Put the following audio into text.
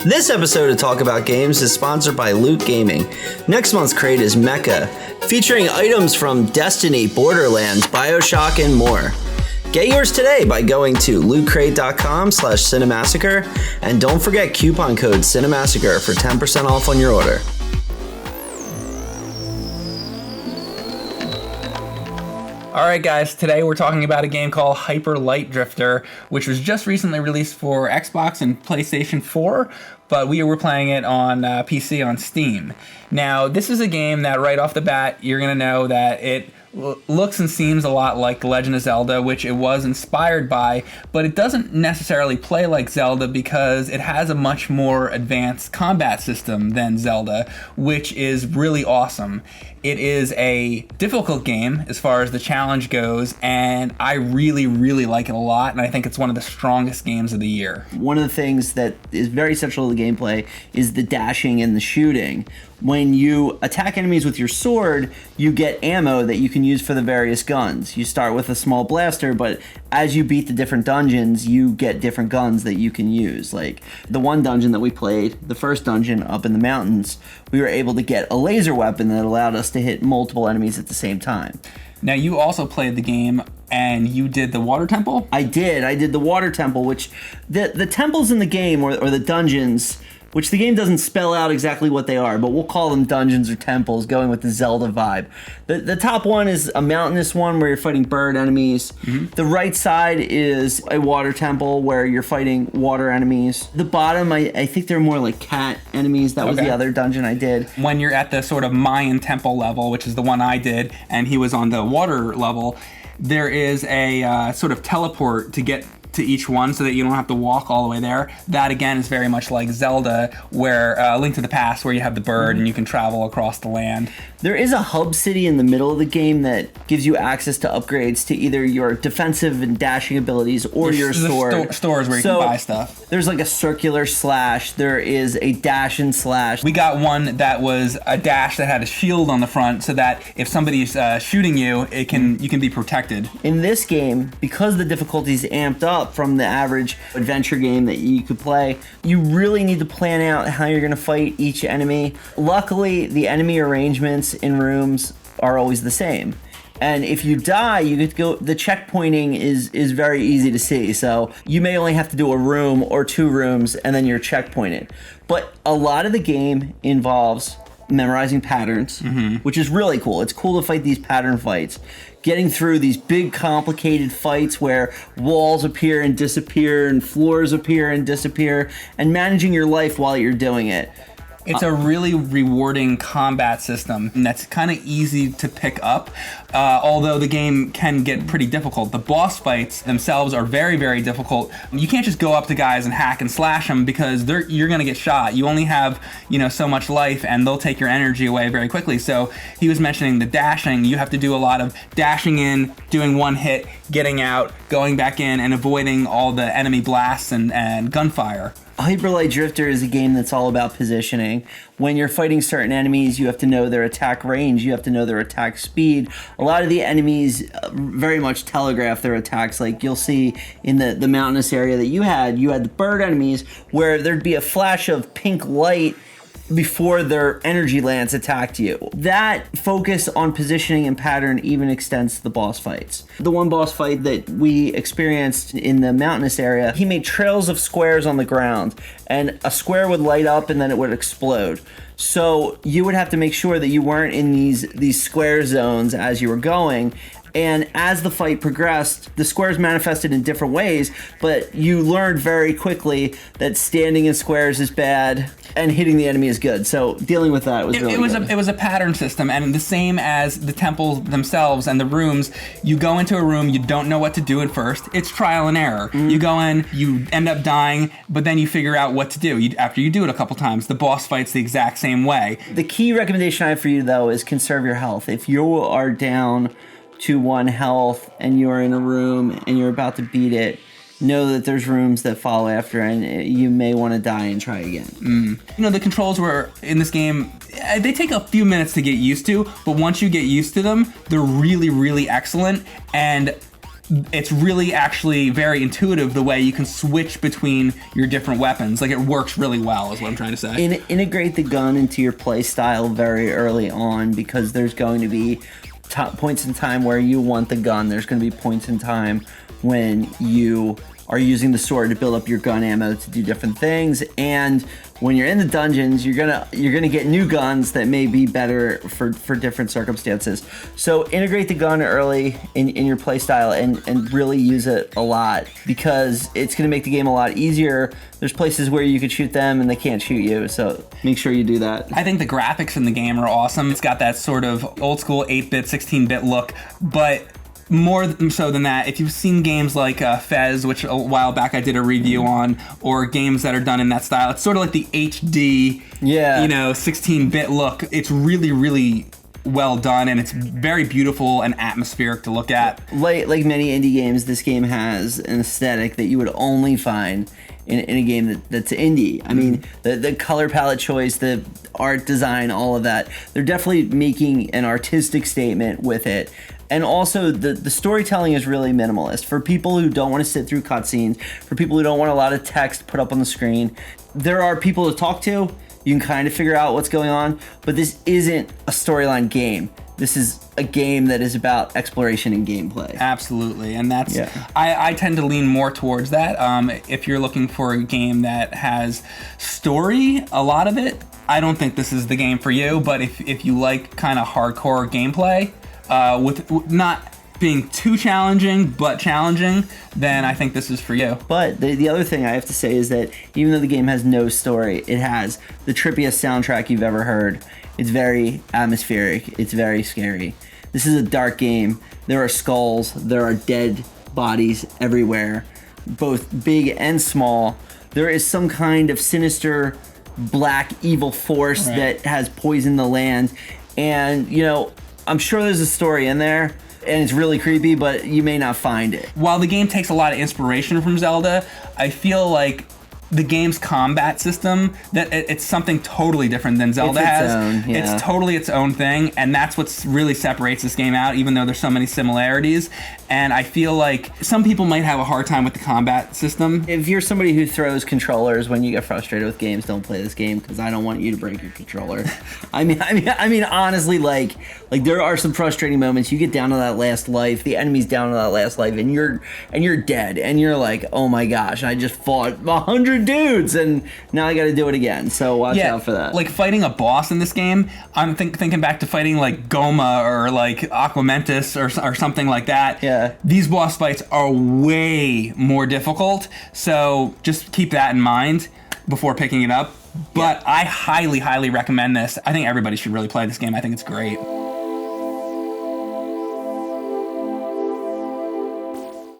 This episode of Talk About Games is sponsored by Loot Gaming. Next month's crate is Mecha, featuring items from Destiny, Borderlands, BioShock, and more. Get yours today by going to lootcrate.com/Cinemassacre, and don't forget coupon code Cinemassacre for 10% off on your order. Alright guys, today we're talking about a game called Hyper Light Drifter, which was just recently released for Xbox and PlayStation 4, but we were playing it on PC on Steam. Now, this is a game that right off the bat, you're going to know that it looks and seems a lot like The Legend of Zelda, which it was inspired by, but it doesn't necessarily play like Zelda because it has a much more advanced combat system than Zelda, which is really awesome. It is a difficult game as far as the challenge goes, and I really, really like it a lot, and I think it's one of the strongest games of the year. One of the things that is very central to the gameplay is the dashing and the shooting. When you attack enemies with your sword, you get ammo that you can use for the various guns. You start with a small blaster, but as you beat the different dungeons, you get different guns that you can use. Like the one dungeon that we played, the first dungeon up in the mountains, we were able to get a laser weapon that allowed us to hit multiple enemies at the same time. Now, you also played the game, and you did the water temple? I did the water temple, which the temples in the game, or the dungeons, which the game doesn't spell out exactly what they are, but we'll call them dungeons or temples, going with the Zelda vibe. The top one is a mountainous one where you're fighting bird enemies. Mm-hmm. The right side is a water temple where you're fighting water enemies. The bottom, I think they're more like cat enemies. That was the other dungeon I did. When you're at the sort of Mayan temple level, which is the one I did, and he was on the water level, there is a sort of teleport to get to each one so that you don't have to walk all the way there. That again is very much like Zelda, where Link to the Past, where you have the bird and you can travel across the land. There is a hub city in the middle of the game that gives you access to upgrades to either your defensive and dashing abilities or your sword. Stores where you can buy stuff. There's like a circular slash. There is a dash and slash. We got one that was a dash that had a shield on the front so that if somebody's shooting you, you can be protected. In this game, because the difficulty is amped up from the average adventure game that you could play, you really need to plan out how you're going to fight each enemy. Luckily, the enemy arrangements in rooms are always the same. And if you die, you get to go. The checkpointing is very easy to see. So you may only have to do a room or two rooms and then you're checkpointed. But a lot of the game involves memorizing patterns, which is really cool. It's cool to fight these pattern fights. Getting through these big complicated fights where walls appear and disappear and floors appear and disappear, and managing your life while you're doing it. It's a really rewarding combat system that's kind of easy to pick up, although the game can get pretty difficult. The boss fights themselves are very, very difficult. You can't just go up to guys and hack and slash them because you're going to get shot. You only have, so much life, and they'll take your energy away very quickly. So he was mentioning the dashing. You have to do a lot of dashing in, doing one hit, getting out, going back in, and avoiding all the enemy blasts and gunfire. Hyper Light Drifter is a game that's all about positioning. When you're fighting certain enemies, you have to know their attack range, you have to know their attack speed. A lot of the enemies very much telegraph their attacks. Like you'll see in the mountainous area that you had the bird enemies where there'd be a flash of pink light before their energy lance attacked you. That focus on positioning and pattern even extends to the boss fights. The one boss fight that we experienced in the mountainous area, he made trails of squares on the ground, and a square would light up and then it would explode. So you would have to make sure that you weren't in these square zones as you were going. And as the fight progressed, the squares manifested in different ways, but you learned very quickly that standing in squares is bad and hitting the enemy is good. So dealing with that was really good. It was a pattern system, and the same as the temples themselves and the rooms. You go into a room, you don't know what to do at first. It's trial and error. You go in, you end up dying, but then you figure out what to do after you do it a couple times. The boss fight's the exact same way. The key recommendation I have for you, though, is conserve your health. If you are down to 1 health and you're in a room and you're about to beat it, know that there's rooms that follow after and you may want to die and try again. The controls were in this game, they take a few minutes to get used to, but once you get used to them, they're really, really excellent. And it's really actually very intuitive the way you can switch between your different weapons. Like, it works really well is what I'm trying to say. Integrate the gun into your play style very early on, because there's going to be points in time where you want the gun. There's going to be points in time when you are using the sword to build up your gun ammo to do different things, and when you're in the dungeons, you're gonna get new guns that may be better for different circumstances. So integrate the gun early in your playstyle and really use it a lot, because it's gonna make the game a lot easier. There's places where you could shoot them and they can't shoot you, so make sure you do that. I think the graphics in the game are awesome. It's got that sort of old school 8-bit, 16-bit look, but more so than that, if you've seen games like Fez, which a while back I did a review on, or games that are done in that style, it's sort of like the HD, 16-bit look. It's really, really well done, and it's very beautiful and atmospheric to look at. Like many indie games, this game has an aesthetic that you would only find in a game that's indie. I mean, the color palette choice, the art design, all of that, they're definitely making an artistic statement with it. And also, the storytelling is really minimalist. For people who don't want to sit through cutscenes, for people who don't want a lot of text put up on the screen, there are people to talk to. You can kind of figure out what's going on, but this isn't a storyline game. This is a game that is about exploration and gameplay. Absolutely, and that's I tend to lean more towards that. If you're looking for a game that has story, a lot of it, I don't think this is the game for you. But if you like kind of hardcore gameplay, with not being too challenging, but challenging, then I think this is for you. But the other thing I have to say is that even though the game has no story, it has the trippiest soundtrack you've ever heard. It's very atmospheric. It's very scary. This is a dark game. There are skulls. There are dead bodies everywhere, both big and small. There is some kind of sinister, black, evil force that has poisoned the land. And, I'm sure there's a story in there, and it's really creepy, but you may not find it. While the game takes a lot of inspiration from Zelda, I feel like the game's combat system, that it's something totally different than Zelda has. It's totally its own thing, and that's what really separates this game out, even though there's so many similarities. And I feel like some people might have a hard time with the combat system. If you're somebody who throws controllers when you get frustrated with games, don't play this game, because I don't want you to break your controller. I mean, honestly, like there are some frustrating moments. You get down to that last life, the enemy's down to that last life, and you're dead, and you're like, oh my gosh, I just fought 100 dudes, and now I got to do it again. So watch out for that. Like fighting a boss in this game, I'm thinking back to fighting like Goma or like Aquamentus or something like that. Yeah. These boss fights are way more difficult, so just keep that in mind before picking it up. But I highly, highly recommend this. I think everybody should really play this game. I think it's great.